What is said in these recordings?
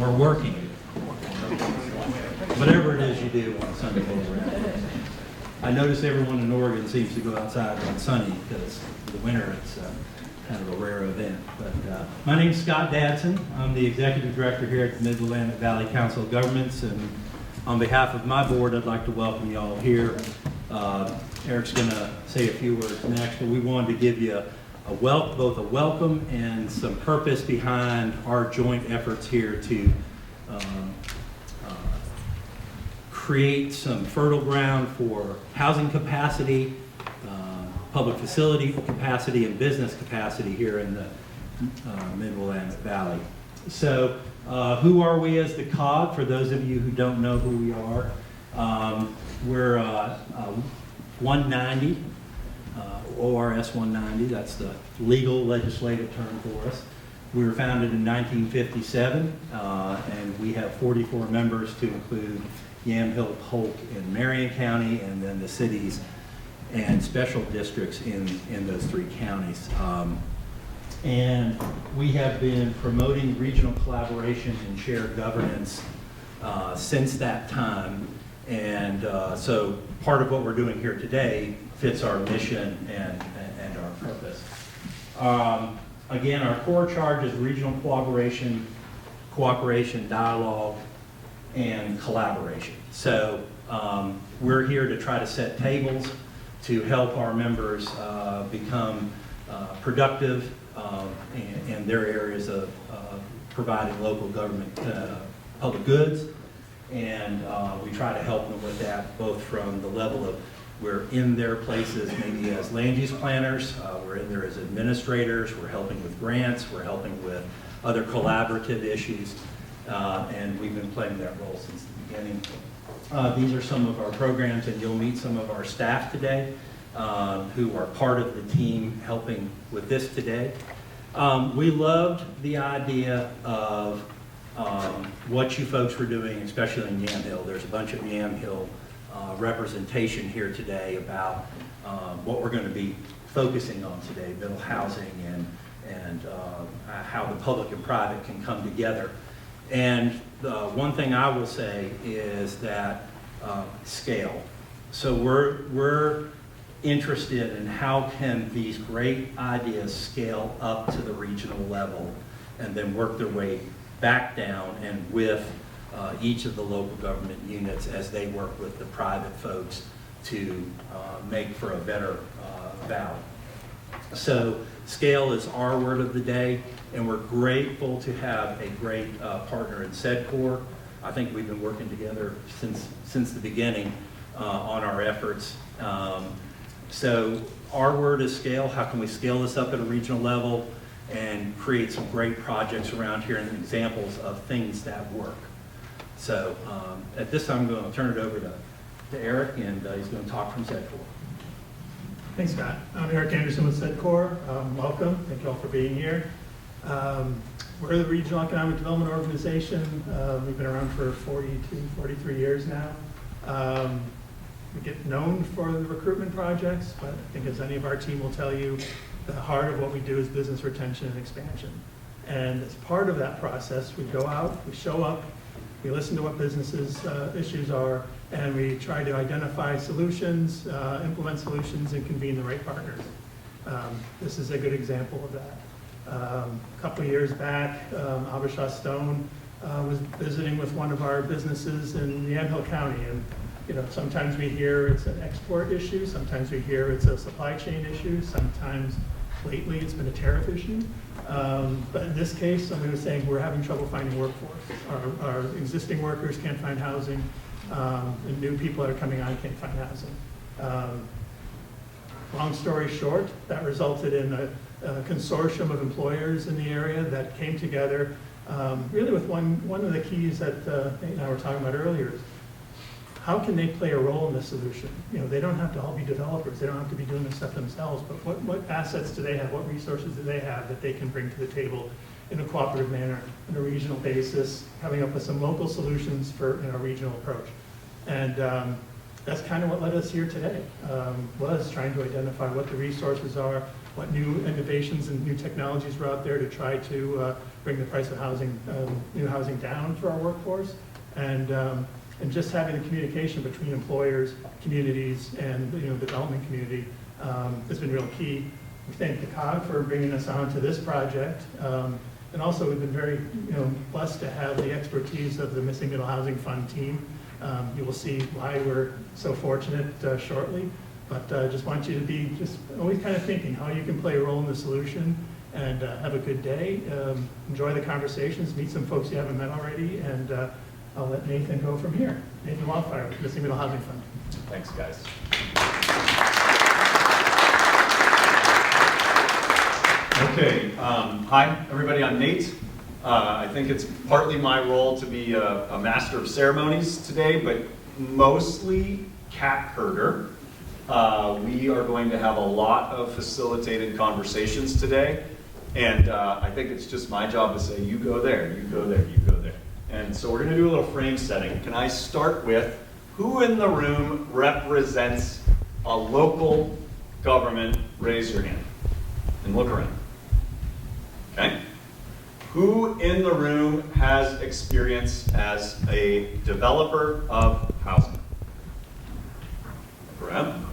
or working. Whatever it is you do on Sunday morning. I notice everyone in Oregon seems to go outside when it's sunny because in the winter it's kind of a rare event. But my name's Scott Dadson. I'm the Executive Director here at the Mid-Willamette Valley Council of Governments, and on behalf of my board, I'd like to welcome you all here. Eric's going to say a few words next, but we wanted to give you both a welcome and some purpose behind our joint efforts here to create some fertile ground for housing capacity, public facility capacity, and business capacity here in the Mid-Willamette Valley. So who are we as the COG? For those of you who don't know who we are, we're 190, ORS 190, that's the legal legislative term for us. We were founded in 1957, and we have 44 members to include Yamhill, Polk, and Marion County, and then the cities and special districts in those three counties. And we have been promoting regional collaboration and shared governance since that time. And so part of what we're doing here today fits our mission and our purpose. Again, our core charge is regional cooperation, dialogue, and collaboration. So we're here to try to set tables to help our members become productive in their areas of providing local government public goods. And we try to help them with that, both from the level of we're in their places maybe as land use planners, we're in there as administrators, we're helping with grants, we're helping with other collaborative issues, and we've been playing that role since the beginning. These are some of our programs, and you'll meet some of our staff today who are part of the team helping with this today. We loved the idea of what you folks were doing, especially in Yamhill. There's a bunch of Yamhill representation here today about what we're going to be focusing on today, middle housing and how the public and private can come together. And the one thing I will say is that scale. So we're interested in how can these great ideas scale up to the regional level and then work their way back down and with each of the local government units as they work with the private folks to make for a better valley. So scale is our word of the day, and we're grateful to have a great partner in SEDCOR. I think we've been working together since the beginning on our efforts. So our word is scale. How can we scale this up at a regional level and create some great projects around here and examples of things that work? So at this time, I'm going to turn it over to Eric, and he's going to talk from SEDCOR. Thanks, Scott. I'm Eric Anderson with SEDCOR. Welcome. Thank you all for being here. We're the Regional Economic Development Organization. We've been around for 43 years now. We get known for the recruitment projects, but I think as any of our team will tell you, the heart of what we do is business retention and expansion. And as part of that process, we go out, we show up, we listen to what businesses' issues are, and we try to identify solutions, implement solutions, and convene the right partners. This is a good example of that. A couple of years back, Abisha Stone was visiting with one of our businesses in Yamhill County, and sometimes we hear it's an export issue, sometimes we hear it's a supply chain issue, sometimes lately it's been a tariff issue. But in this case, somebody was saying we're having trouble finding workforce. Our existing workers can't find housing, and new people that are coming on can't find housing. Long story short, that resulted in a consortium of employers in the area that came together, really with one of the keys that Nate and I were talking about earlier is how can they play a role in the solution? They don't have to all be developers. They don't have to be doing this stuff themselves, but what assets do they have? What resources do they have that they can bring to the table in a cooperative manner, on a regional basis, coming up with some local solutions for a regional approach? And that's kind of what led us here today, was trying to identify what the resources are, what new innovations and new technologies were out there to try to bring the price of housing, new housing down for our workforce. And just having the communication between employers, communities, and the development community has been real key. We thank the COG for bringing us on to this project. And also we've been very blessed to have the expertise of the Missing Middle Housing Fund team. You will see why we're so fortunate shortly. But I just want you to be just always kind of thinking how you can play a role in the solution, and have a good day. Enjoy the conversations, meet some folks you haven't met already, and I'll let Nathan go from here. Nathan Wildfire with Missing Middle Housing Fund. Thanks, guys. Okay, hi everybody, I'm Nate. I think it's partly my role to be a master of ceremonies today, but mostly cat herder. We are going to have a lot of facilitated conversations today, and I think it's just my job to say, you go there, you go there, you go there. And so we're going to do a little frame setting. Can I start with who in the room represents a local government? Raise your hand and look around. Okay. Who in the room has experience as a developer of housing? Look around.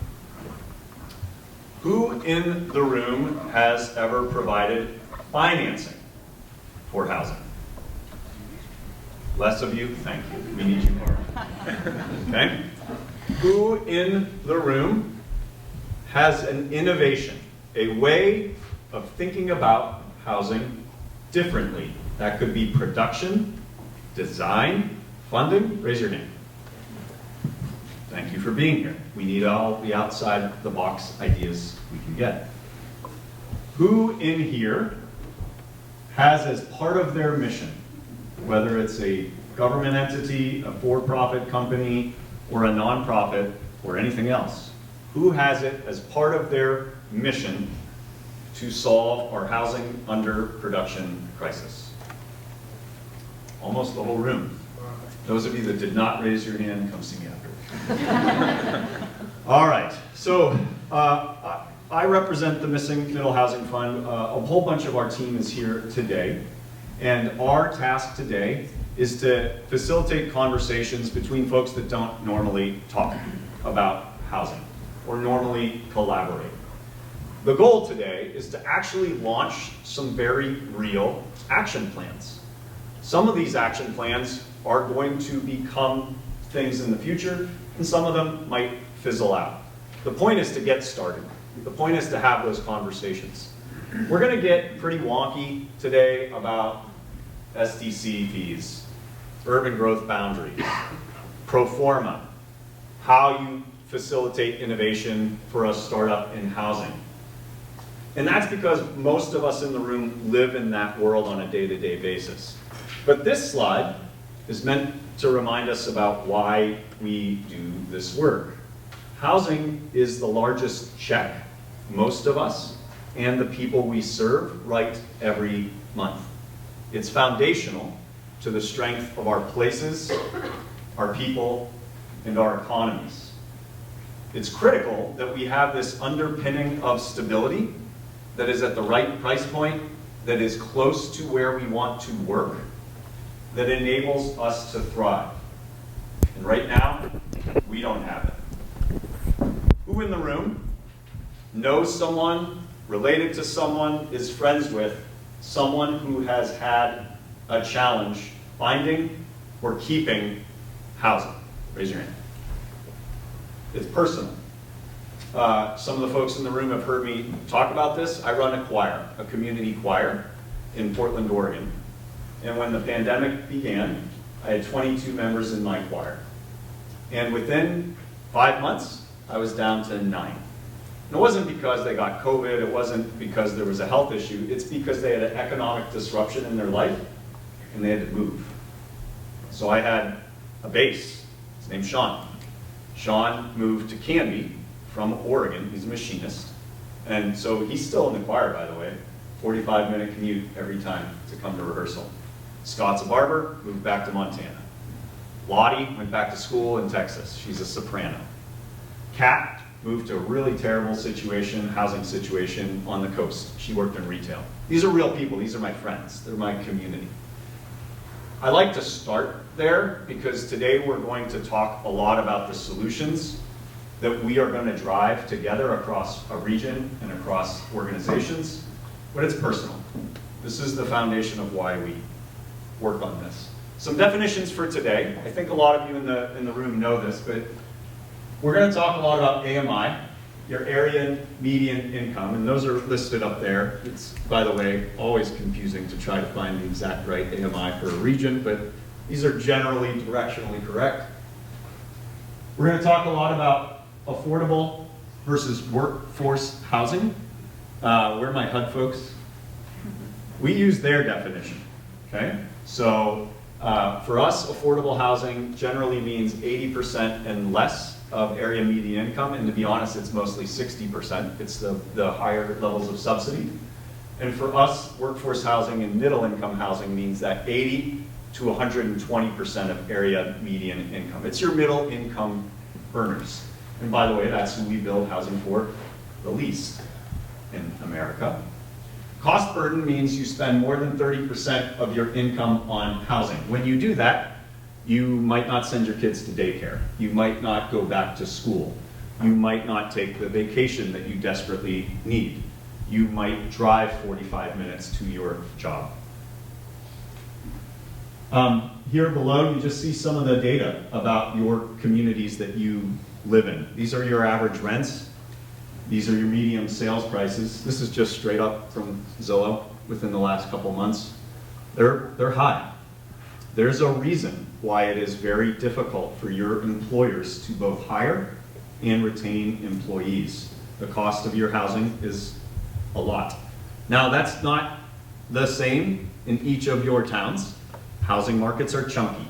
Who in the room has ever provided financing for housing? Less of you, thank you. We need you more. Okay? Who in the room has an innovation, a way of thinking about housing differently? That could be production, design, funding. Raise your hand. Thank you for being here. We need all the outside the box ideas we can get. Who in here has as part of their mission, whether it's a government entity, a for-profit company, or a nonprofit, or anything else, who has it as part of their mission to solve our housing under production crisis? Almost the whole room. Those of you that did not raise your hand, come see me afterwards. All right, so I represent the Missing Middle Housing Fund. A whole bunch of our team is here today, and our task today is to facilitate conversations between folks that don't normally talk about housing or normally collaborate. The goal today is to actually launch some very real action plans. Some of these action plans are going to become things in the future, and some of them might fizzle out. The point is to get started. The point is to have those conversations. We're going to get pretty wonky today about SDC fees, urban growth boundaries, pro forma, how you facilitate innovation for a startup in housing. And that's because most of us in the room live in that world on a day-to-day basis. But this slide is meant to remind us about why we do this work. Housing is the largest check most of us and the people we serve write every month. It's foundational to the strength of our places, our people, and our economies. It's critical that we have this underpinning of stability that is at the right price point, that is close to where we want to work, that enables us to thrive. And right now, we don't have it. Who in the room knows someone, related to someone, is friends with someone who has had a challenge finding or keeping housing? Raise your hand. It's personal. Some of the folks in the room have heard me talk about this. I run a choir, a community choir in Portland, Oregon. And when the pandemic began, I had 22 members in my choir. And within 5 months, I was down to 9. And it wasn't because they got COVID, it wasn't because there was a health issue, it's because they had an economic disruption in their life and they had to move. So I had a bass, his name's Sean. Sean moved to Canby from Oregon, he's a machinist. And so he's still in the choir, by the way, 45-minute commute every time to come to rehearsal. Scott's a barber, moved back to Montana. Lottie went back to school in Texas, she's a soprano. Kat moved to a really terrible situation, housing situation on the coast. She worked in retail. These are real people. These are my friends. They're my community. I like to start there because today we're going to talk a lot about the solutions that we are going to drive together across a region and across organizations, but it's personal. This is the foundation of why we work on this. Some definitions for today. I think a lot of you in the room know this, but we're going to talk a lot about AMI, your area median income, and those are listed up there. It's, by the way, always confusing to try to find the exact right AMI for a region, but these are generally directionally correct. We're going to talk a lot about affordable versus workforce housing. Where are my HUD folks? We use their definition, okay? So for us, affordable housing generally means 80% and less of area median income, and to be honest, it's mostly 60%. It's the higher levels of subsidy. And for us, workforce housing and middle income housing means that 80 to 120% of area median income. It's your middle income earners. And by the way, that's who we build housing for the least in America. Cost burden means you spend more than 30% of your income on housing. When you do that, you might not send your kids to daycare. You might not go back to school. You might not take the vacation that you desperately need. You might drive 45 minutes to your job. Here below, you just see some of the data about your communities that you live in. These are your average rents. These are your median sales prices. This is just straight up from Zillow within the last couple months. They're high. There's a reason why it is very difficult for your employers to both hire and retain employees. The cost of your housing is a lot. Now, that's not the same in each of your towns. Housing markets are chunky.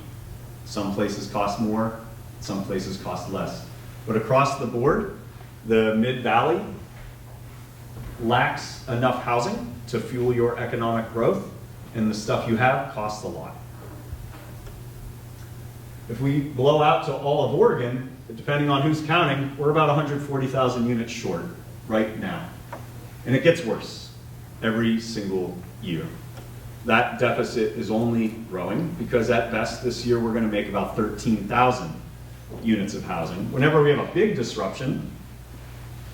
Some places cost more, some places cost less. But across the board, the Mid-Valley lacks enough housing to fuel your economic growth, and the stuff you have costs a lot. If we blow out to all of Oregon, depending on who's counting, we're about 140,000 units short right now. And it gets worse every single year. That deficit is only growing because at best this year we're going to make about 13,000 units of housing. Whenever we have a big disruption,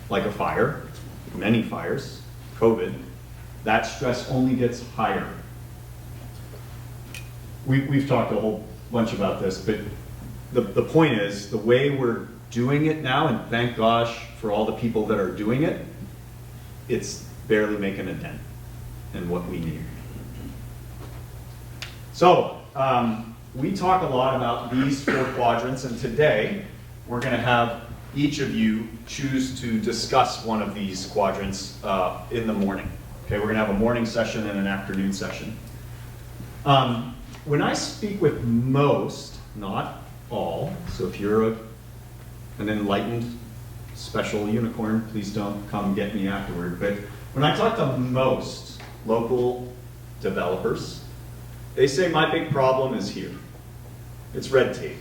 like a fire, many fires, COVID, that stress only gets higher. We've talked a whole bunch about this, but the point is, the way we're doing it now, and thank gosh for all the people that are doing it, it's barely making a dent in what we need. So, we talk a lot about these 4 quadrants, and today we're going to have each of you choose to discuss one of these quadrants in the morning. Okay, we're going to have a morning session and an afternoon session. When I speak with most, not all, so if you're an enlightened special unicorn, please don't come get me afterward, but when I talk to most local developers, they say my big problem is here. It's red tape.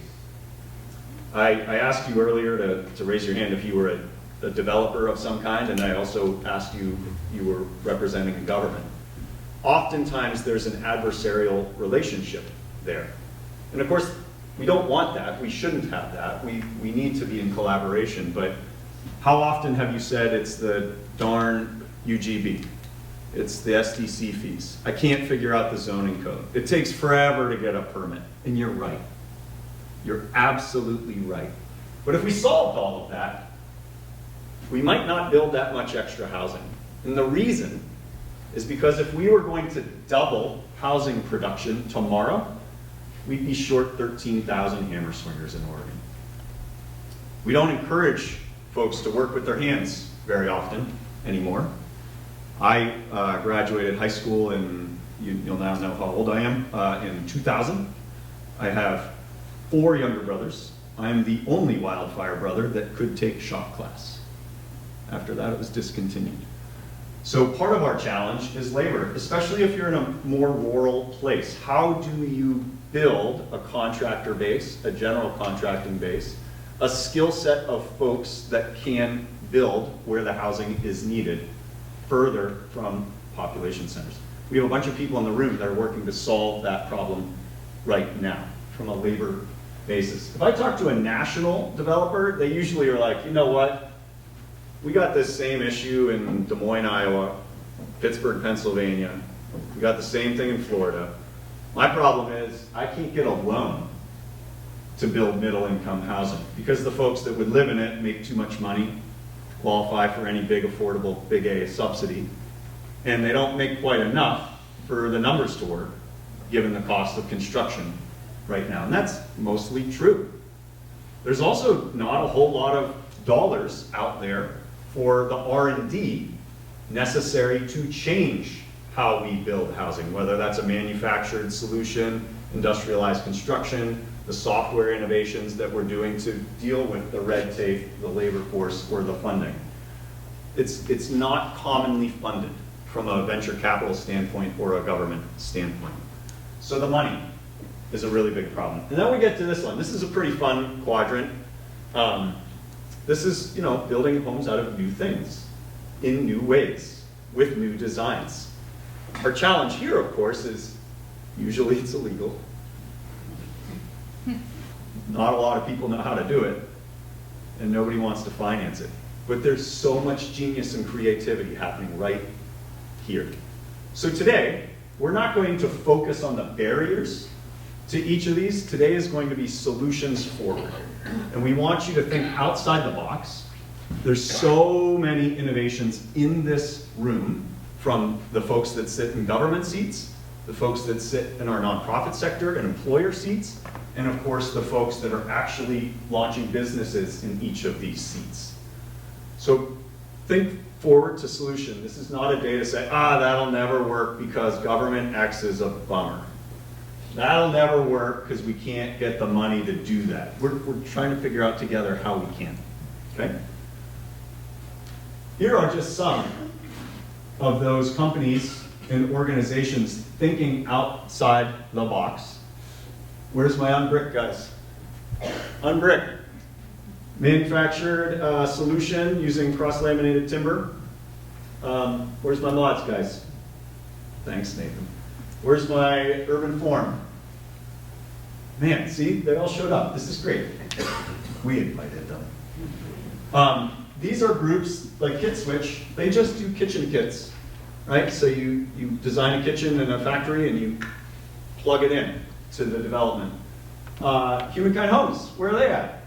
I asked you earlier to raise your hand if you were a developer of some kind, and I also asked you if you were representing a government. Oftentimes there's an adversarial relationship there. And of course, we don't want that. We shouldn't have that. We need to be in collaboration, but how often have you said it's the darn UGB? It's the STC fees. I can't figure out the zoning code. It takes forever to get a permit, and you're right. You're absolutely right. But if we solved all of that, we might not build that much extra housing. And the reason is because if we were going to double housing production tomorrow, we'd be short 13,000 hammer swingers in Oregon. We don't encourage folks to work with their hands very often anymore. I graduated high school in, you'll now know how old I am, in 2000. I have 4 younger brothers. I'm the only wildfire brother that could take shop class. After that, it was discontinued. So part of our challenge is labor, especially if you're in a more rural place. How do you build a contractor base, a general contracting base, a skill set of folks that can build where the housing is needed further from population centers. We have a bunch of people in the room that are working to solve that problem right now from a labor basis. If I talk to a national developer, they usually are like, you know what? We got this same issue in Des Moines, Iowa, Pittsburgh, Pennsylvania. We got the same thing in Florida. My problem is I can't get a loan to build middle-income housing because the folks that would live in it make too much money to qualify for any big affordable big A subsidy, and they don't make quite enough for the numbers to work given the cost of construction right now. And that's mostly true. There's also not a whole lot of dollars out there for the R&D necessary to change how we build housing, whether that's a manufactured solution, industrialized construction, the software innovations that we're doing to deal with the red tape, the labor force, or the funding. It's not commonly funded from a venture capital standpoint or a government standpoint. So the money is a really big problem. And then we get to this one. This is a pretty fun quadrant. This is, building homes out of new things, in new ways, with new designs. Our challenge here, of course, is usually it's illegal. Not a lot of people know how to do it, and nobody wants to finance it. But there's so much genius and creativity happening right here. So today, we're not going to focus on the barriers to each of these. Today is going to be solutions forward. And we want you to think outside the box. There's so many innovations in this room, from the folks that sit in government seats, the folks that sit in our nonprofit sector and employer seats, and of course the folks that are actually launching businesses in each of these seats. So think forward to solution. This is not a day to say, that'll never work because government X is a bummer. That'll never work because we can't get the money to do that. We're trying to figure out together how we can, okay? Here are just some of those companies and organizations thinking outside the box. Where's my Unbrick guys? Unbrick. Manufactured solution using cross-laminated timber. Where's my mods guys? Thanks, Nathan. Where's my urban form? Man, see, they all showed up. This is great. We invited them. These are groups like Kit Switch. They just do kitchen kits, right? So you design a kitchen in a factory and you plug it in to the development. Humankind Homes, where are they at?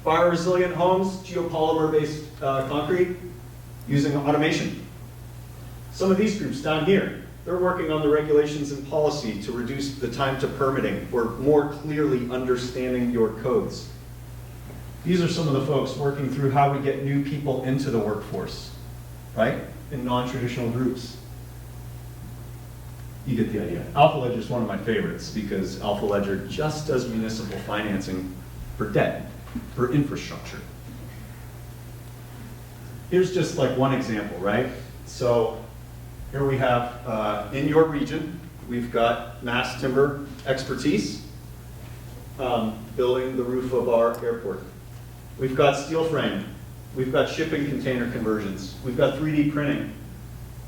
Fire resilient homes, geopolymer-based concrete using automation. Some of these groups down here, they're working on the regulations and policy to reduce the time to permitting or more clearly understanding your codes. These are some of the folks working through how we get new people into the workforce, right? In non-traditional groups. You get the idea. Alpha Ledger is one of my favorites because Alpha Ledger just does municipal financing for debt, for infrastructure. Here's just like one example, right? So here we have, in your region, we've got mass timber expertise, building the roof of our airport. We've got steel frame. We've got shipping container conversions. We've got 3D printing.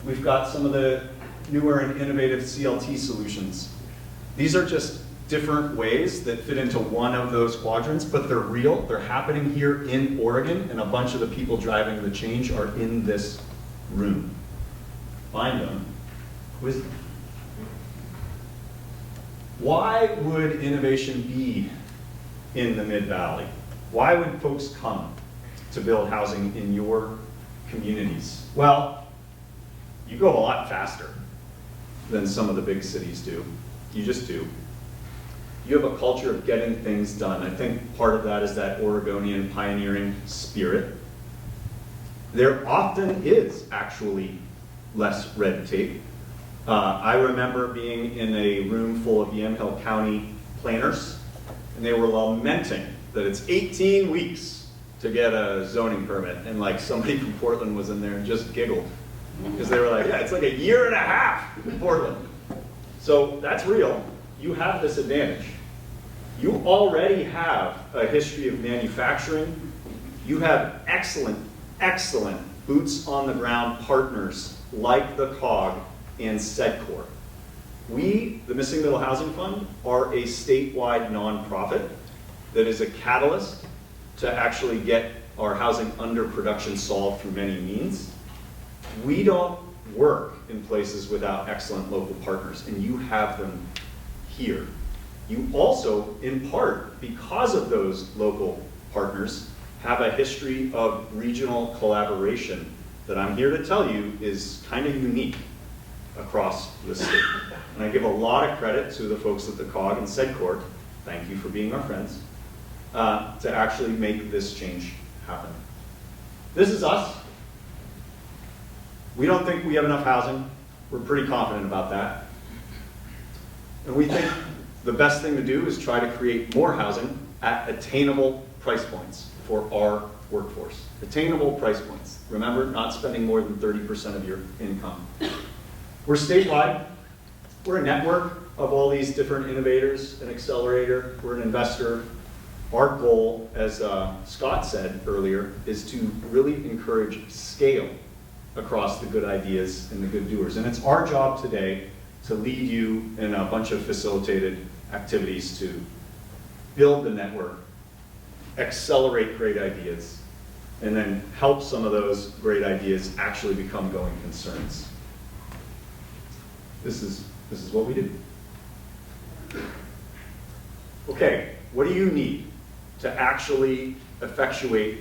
We've got some of the newer and innovative CLT solutions. These are just different ways that fit into one of those quadrants, but they're real. They're happening here in Oregon, and a bunch of the people driving the change are in this room. Find them, quiz them. Why would innovation be in the Mid-Valley? Why would folks come to build housing in your communities? Well, you go a lot faster than some of the big cities do. You just do. You have a culture of getting things done. I think part of that is that Oregonian pioneering spirit. There often is actually less red tape. I remember being in a room full of Yamhill County planners, and they were lamenting that it's 18 weeks to get a zoning permit, and like somebody from Portland was in there and just giggled because they were like, yeah, it's like 1.5 years in Portland. So that's real. You have this advantage. You already have a history of manufacturing. You have excellent, excellent boots on the ground partners like the COG and SEDCOR. We, the Missing Middle Housing Fund, are a statewide nonprofit that is a catalyst to actually get our housing under production solved through many means. We don't work in places without excellent local partners, and you have them here. You also, in part, because of those local partners, have a history of regional collaboration that I'm here to tell you is kind of unique across the state. And I give a lot of credit to the folks at the COG and SEDCOR, thank you for being our friends, to actually make this change happen. This is us. We don't think we have enough housing. We're pretty confident about that. And we think the best thing to do is try to create more housing at attainable price points for our workforce. Attainable price points. Remember, not spending more than 30% of your income. We're statewide. We're a network of all these different innovators, an accelerator, we're an investor. Our goal, as Scott said earlier, is to really encourage scale across the good ideas and the good doers. And it's our job today to lead you in a bunch of facilitated activities to build the network, accelerate great ideas, and then help some of those great ideas actually become going concerns. This is what we do. Okay, what do you need to actually effectuate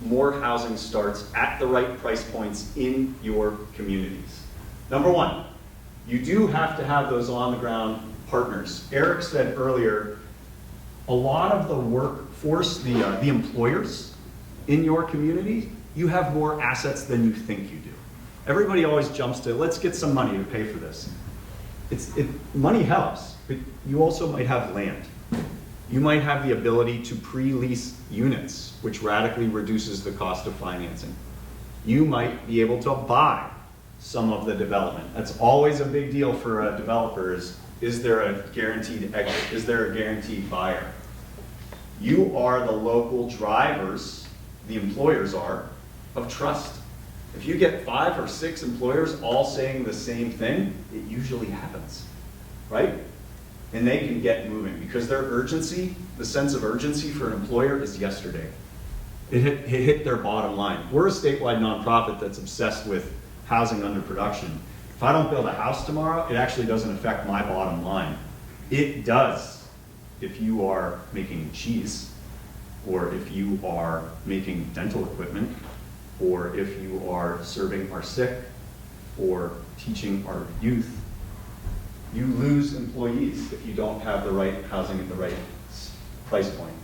more housing starts at the right price points in your communities? Number one, you do have to have those on-the-ground partners. Eric said earlier, a lot of the workforce, the employers in your community, you have more assets than you think you do. Everybody always jumps to, let's get some money to pay for this. Money helps, but you also might have land. You might have the ability to pre-lease units, which radically reduces the cost of financing. You might be able to buy some of the development. That's always a big deal for a developer is there a guaranteed exit? Is there a guaranteed buyer? You are the local drivers, the employers are, of trust. If you get 5 or 6 employers all saying the same thing, it usually happens, right? And they can get moving because their urgency, the sense of urgency for an employer is yesterday. It hit their bottom line. We're a statewide nonprofit that's obsessed with housing under production. If I don't build a house tomorrow, it actually doesn't affect my bottom line. It does if you are making cheese, or if you are making dental equipment, or if you are serving our sick, or teaching our youth. You lose employees if you don't have the right housing at the right price point.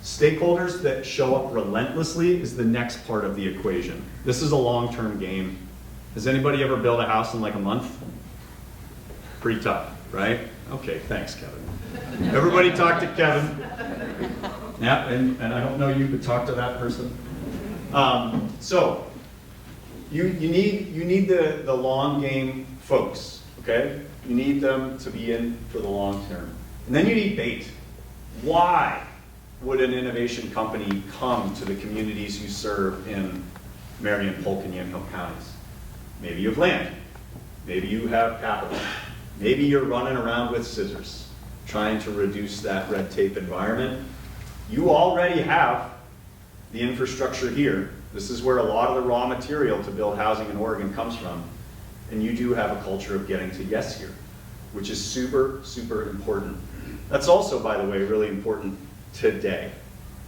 Stakeholders that show up relentlessly is the next part of the equation. This is a long-term game. Has anybody ever built a house in like a month? Pretty tough, right? Okay, thanks, Kevin. Everybody talk to Kevin. Yeah, and I don't know you, but talk to that person. So you need the long game folks, okay? You need them to be in for the long term. And then you need bait. Why would an innovation company come to the communities you serve in Marion, Polk, and Yamhill counties? Maybe you have land. Maybe you have capital. Maybe you're running around with scissors, trying to reduce that red tape environment. You already have the infrastructure here. This is where a lot of the raw material to build housing in Oregon comes from. And you do have a culture of getting to yes here, which is super, super important. That's also, by the way, really important today.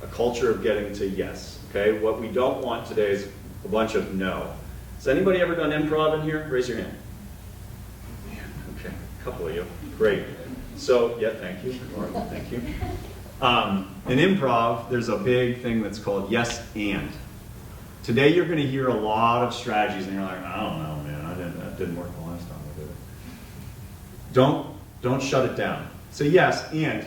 A culture of getting to yes, okay? What we don't want today is a bunch of no. Has anybody ever done improv in here? Raise your hand. Okay, a couple of you. Great. So, yeah, thank you. Laura, thank you. In improv, there's a big thing that's called yes and. Today you're going to hear a lot of strategies and you're like, I don't know, man, that didn't work the last time I did it. Don't shut it down. Say yes, and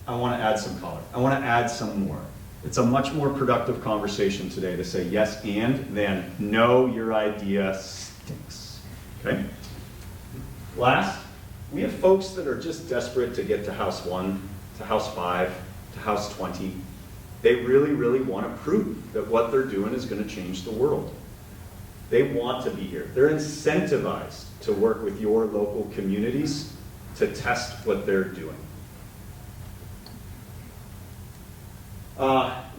I want to add some color. I want to add some more. It's a much more productive conversation today to say yes and than no, your idea stinks. Okay? Last, We have folks that are just desperate to get to house 1, to house 5, to house 20. They really, really want to prove that what they're doing is going to change the world. They want to be here. They're incentivized to work with your local communities to test what they're doing.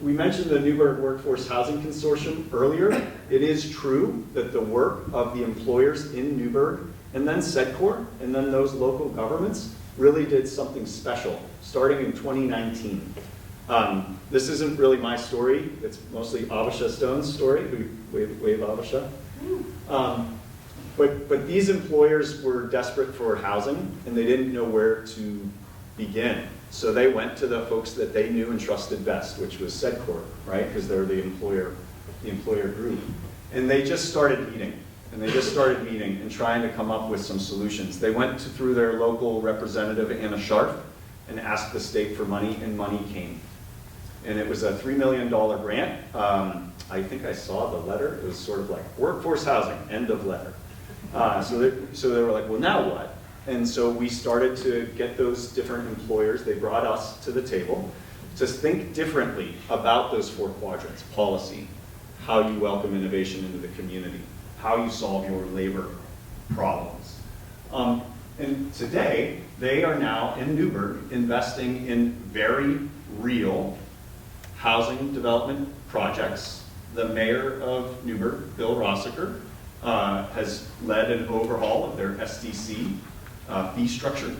We mentioned the Newburgh Workforce Housing Consortium earlier. It is true that the work of the employers in Newburgh, and then SEDCOR, and then those local governments, really did something special, starting in 2019. This isn't really my story. It's mostly Avasha Stone's story. Wave Avasha. But these employers were desperate for housing, and they didn't know where to begin. So they went to the folks that they knew and trusted best, which was SEDCOR, right? Because they're the employer group. And they just started meeting. And trying to come up with some solutions. They went through their local representative, Anna Scharf, and asked the state for money, and money came. And it was a $3 million grant. I think I saw the letter. It was sort of like, workforce housing, end of letter. So they were like, well, now what? And so we started to get those different employers, they brought us to the table to think differently about those 4 quadrants: policy, how you welcome innovation into the community, how you solve your labor problems. And today, they are now in Newburgh investing in very real housing development projects. The mayor of Newburgh, Bill Rossiker, has led an overhaul of their SDC fee structure.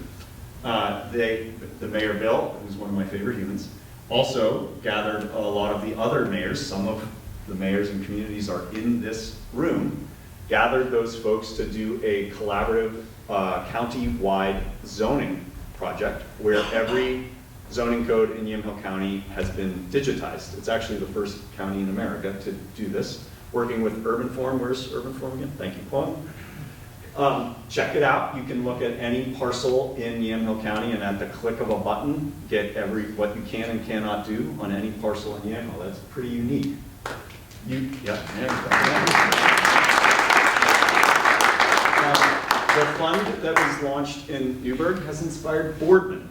The mayor, Bill, who's one of my favorite humans, also gathered a lot of the other mayors. Some of the mayors and communities are in this room, gathered those folks to do a collaborative county-wide zoning project where every zoning code in Yamhill County has been digitized. It's actually the first county in America to do this, working with Urban Form. Where's Urban Form again? Thank you, Paul. Check it out. You can look at any parcel in Yamhill County and at the click of a button, get what you can and cannot do on any parcel in Yamhill. That's pretty unique. The fund that was launched in Newburgh has inspired Boardman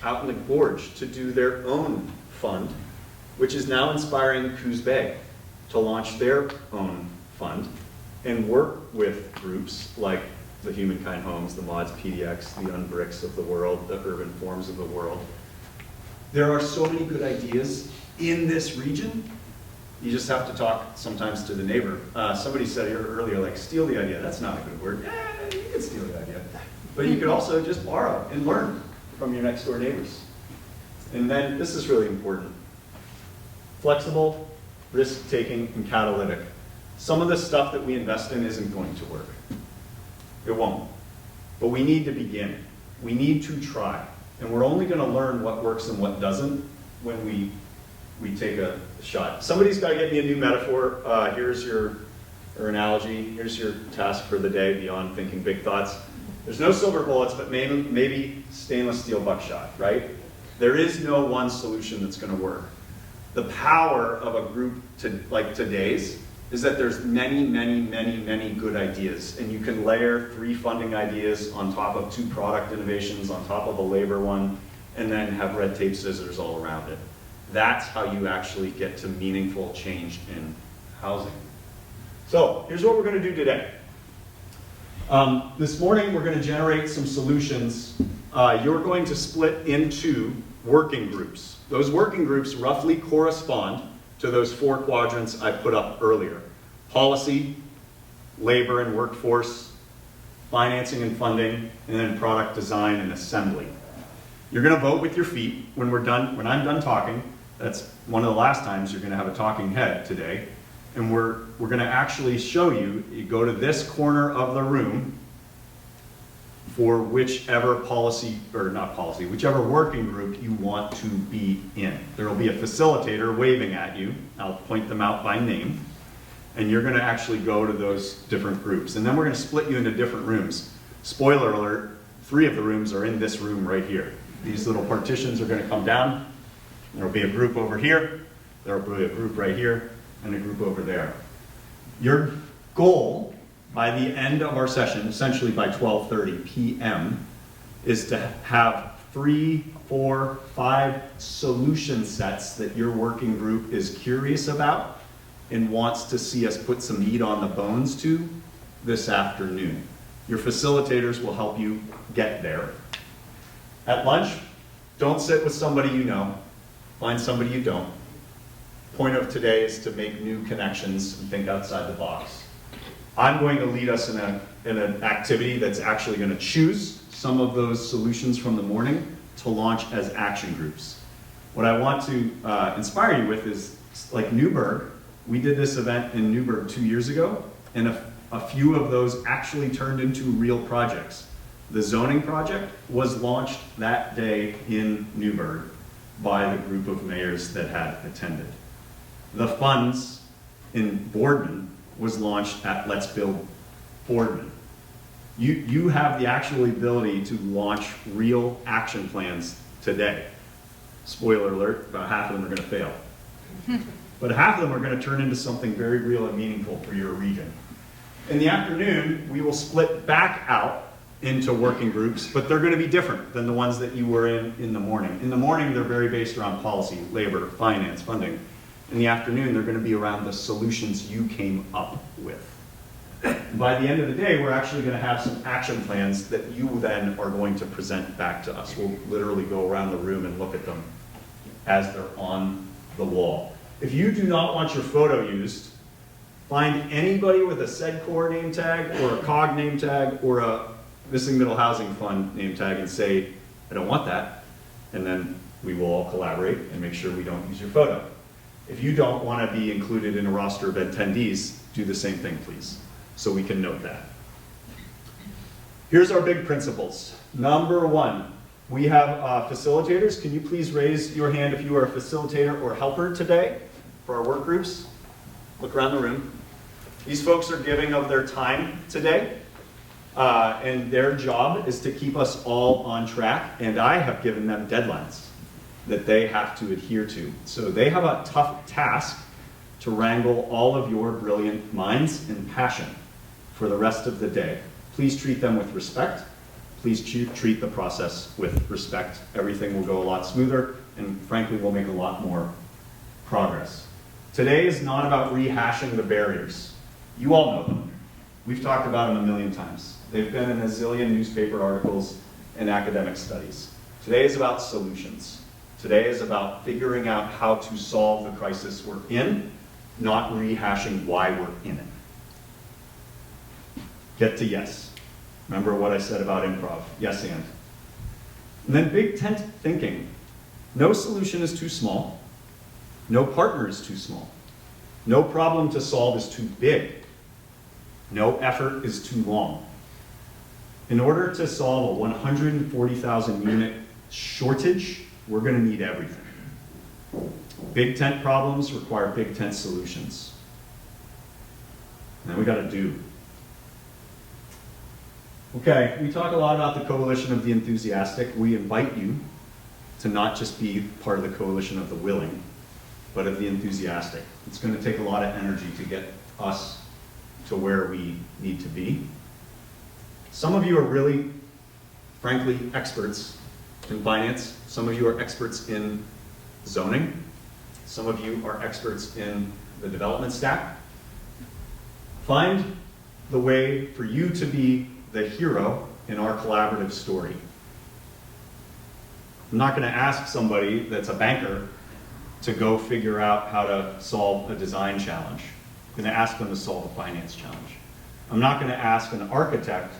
out in the Gorge to do their own fund, which is now inspiring Coos Bay to launch their own fund and work with groups like the Humankind Homes, the Mods PDX, the Unbricks of the world, the Urban Forms of the world. There are so many good ideas in this region. You just have to talk sometimes to the neighbor. Somebody said here earlier, like, steal the idea. That's not a good word. You can steal the idea. But you could also just borrow and learn from your next door neighbors. And then, this is really important. Flexible, risk-taking, and catalytic. Some of the stuff that we invest in isn't going to work. It won't. But we need to begin. We need to try. And we're only going to learn what works and what doesn't when we take a shot. Somebody's got to get me a new metaphor. Here's your analogy. Here's your task for the day beyond thinking big thoughts. There's no silver bullets, but maybe stainless steel buckshot, right? There is no one solution that's going to work. The power of a group like today's is that there's many, many, many, many good ideas. And you can layer 3 funding ideas on top of 2 product innovations, on top of a labor one, and then have red tape scissors all around it. That's how you actually get to meaningful change in housing. So here's what we're going to do today. This morning we're going to generate some solutions. You're going to split into working groups. Those working groups roughly correspond to those 4 quadrants I put up earlier. Policy, labor and workforce, financing and funding, and then product design and assembly. You're going to vote with your feet when I'm done talking. That's one of the last times you're going to have a talking head today. And we're going to actually show you go to this corner of the room for whichever whichever working group you want to be in. There will be a facilitator waving at you. I'll point them out by name. And you're going to actually go to those different groups. And then we're going to split you into different rooms. Spoiler alert, 3 of the rooms are in this room right here. These little partitions are going to come down. There will be a group over here. There will be a group right here. And a group over there. Your goal by the end of our session, essentially by 12:30 p.m., is to have 3, 4, 5 solution sets that your working group is curious about and wants to see us put some meat on the bones to this afternoon. Your facilitators will help you get there. At lunch, don't sit with somebody you know. Find somebody you don't. Point of today is to make new connections and think outside the box. I'm going to lead us in an activity that's actually going to choose some of those solutions from the morning to launch as action groups. What I want to inspire you with is, like Newburgh, we did this event in Newburgh 2 years ago, and a few of those actually turned into real projects. The zoning project was launched that day in Newburgh by the group of mayors that had attended. The funds in Boardman was launched at Let's Build Boardman. You have the actual ability to launch real action plans today. Spoiler alert, about half of them are going to fail. But half of them are going to turn into something very real and meaningful for your region. In the afternoon, we will split back out into working groups, but they're going to be different than the ones that you were in the morning. In the morning, they're very based around policy, labor, finance, funding. In the afternoon, they're going to be around the solutions you came up with. By the end of the day, we're actually going to have some action plans that you then are going to present back to us. We'll literally go around the room and look at them as they're on the wall. If you do not want your photo used, find anybody with a SEDCOR name tag or a COG name tag or a Missing Middle Housing Fund name tag and say, I don't want that. And then we will all collaborate and make sure we don't use your photo. If you don't want to be included in a roster of attendees, do the same thing, please, so we can note that. Here's our big principles. Number 1, we have facilitators. Can you please raise your hand if you are a facilitator or helper today for our work groups? Look around the room. These folks are giving of their time today, and their job is to keep us all on track, and I have given them deadlines that they have to adhere to. So they have a tough task to wrangle all of your brilliant minds and passion for the rest of the day. Please treat them with respect. Please treat the process with respect. Everything will go a lot smoother, and frankly, we'll make a lot more progress. Today is not about rehashing the barriers. You all know them. We've talked about them a million times. They've been in a zillion newspaper articles and academic studies. Today is about solutions. Today is about figuring out how to solve the crisis we're in, not rehashing why we're in it. Get to yes. Remember what I said about improv. Yes and. And then big tent thinking. No solution is too small. No partner is too small. No problem to solve is too big. No effort is too long. In order to solve a 140,000 unit shortage, we're going to need everything. Big tent problems require big tent solutions. And then we got to do. Okay, we talk a lot about the coalition of the enthusiastic. We invite you to not just be part of the coalition of the willing, but of the enthusiastic. It's going to take a lot of energy to get us to where we need to be. Some of you are really, frankly, experts in finance. Some of you are experts in zoning. Some of you are experts in the development stack. Find the way for you to be the hero in our collaborative story. I'm not going to ask somebody that's a banker to go figure out how to solve a design challenge. I'm going to ask them to solve a finance challenge. I'm not going to ask an architect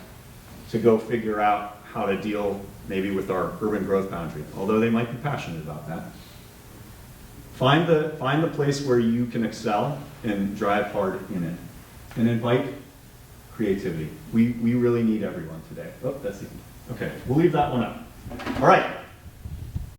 to go figure out how to deal maybe with our urban growth boundary, although they might be passionate about that. Find the place where you can excel and drive hard in it. And invite creativity. We really need everyone today. Oh, that's the, okay, we'll leave that one up. All right.